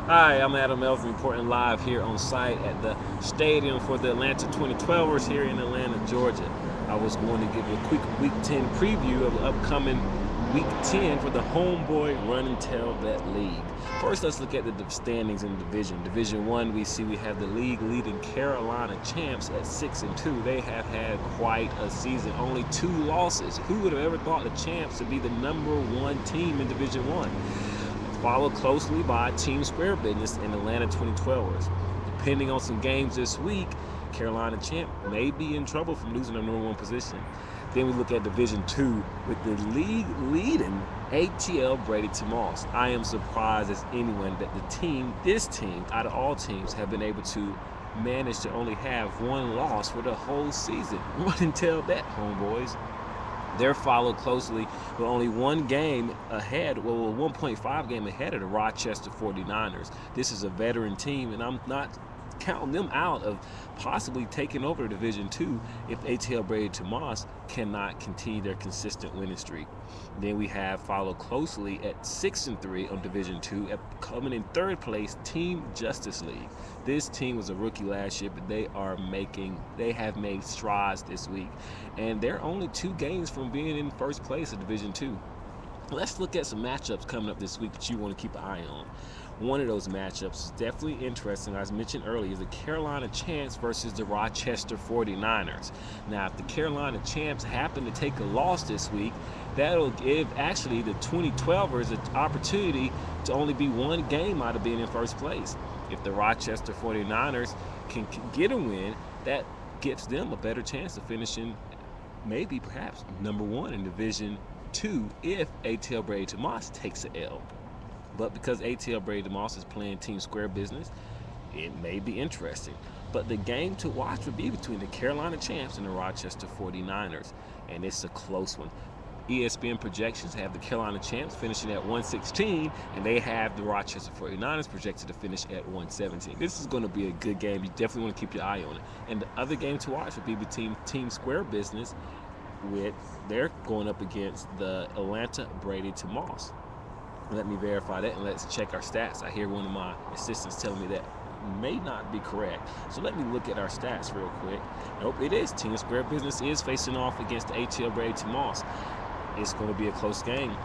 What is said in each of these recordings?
Hi, I'm Adam Melvin reporting live here on site at the stadium for the Atlanta 2012ers here in Atlanta, Georgia. I was going to give you a quick Week 10 preview of the upcoming Week 10 for the Homeboy Run and Tell Bet League. First, let's look at the standings in the division. Division 1, we have the league leading Carolina champs at 6-2. They have had quite a season, only 2 losses. Who would have ever thought the champs would be the #1 team in Division 1? Followed closely by Team Square Business and Atlanta 2012ers. Depending on some games this week, Carolina champ may be in trouble from losing their #1 position. Then we look at Division 2 with the league leading ATL Brady to Moss. I am surprised as anyone that this team, out of all teams, have been able to manage to only have 1 loss for the whole season. Run and tell that, homeboys. They're followed closely with only 1 game ahead, well, 1.5 game ahead of the Rochester 49ers. This is a veteran team, and I'm not counting them out of possibly taking over Division 2 if ATL Brady Tomas cannot continue their consistent winning streak. Then we have followed closely at 6-3 on Division 2, coming in 3rd place, Team Justice League. This team was a rookie last year, but they have made strides this week, and they're only 2 games from being in 1st place of Division 2. Let's look at some matchups coming up this week that you want to keep an eye on. One of those matchups is definitely interesting, as mentioned earlier, is the Carolina Champs versus the Rochester 49ers. Now, if the Carolina Champs happen to take a loss this week, that'll give actually the 2012ers an opportunity to only be 1 game out of being in 1st place. If the Rochester 49ers can get a win, that gives them a better chance of finishing maybe perhaps #1 in Division 2 if ATL Brady Tomas takes an L. But because ATL Brady Tomas is playing Team Square Business, it may be interesting. But the game to watch would be between the Carolina Champs and the Rochester 49ers, and it's a close one. ESPN projections have the Carolina Champs finishing at 116, and they have the Rochester 49ers projected to finish at 117. This is going to be a good game. You definitely want to keep your eye on it. And the other game to watch would be between Team Square Business, they're going up against the Atlanta Brady Tomas. Let me verify that, and let's check our stats. I hear one of my assistants telling me that may not be correct. So let me look at our stats real quick. Nope, it is. Team Square Business is facing off against the ATL Brady Tomas. It's going to be a close game.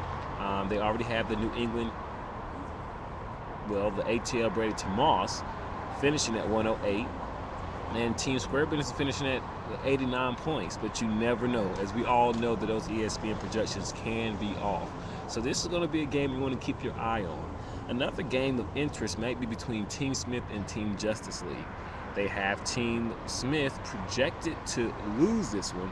They already have the New England, the ATL Brady Tomas finishing at 108. And Team Square Business is finishing at 89 points, but you never know. As we all know that those ESPN projections can be off. So this is going to be a game you want to keep your eye on. Another game of interest might be between Team Smith and Team Justice League. They have Team Smith projected to lose this one,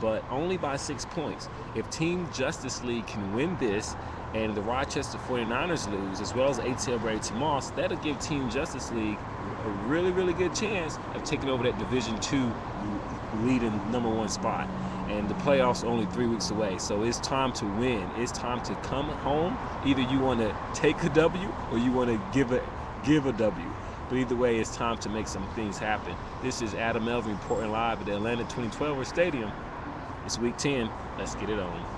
but only by 6 points. If Team Justice League can win this and the Rochester 49ers lose, as well as ATL Brady Tomas, that'll give Team Justice League a really, really good chance of taking over that Division 2 leading #1 spot. And the playoffs are only 3 weeks away, so it's time to win. It's time to come home. Either you want to take a W or you want to give a W. But either way, it's time to make some things happen. This is Adam Melvin reporting live at the Atlanta 2012 Stadium. It's Week 10. Let's get it on.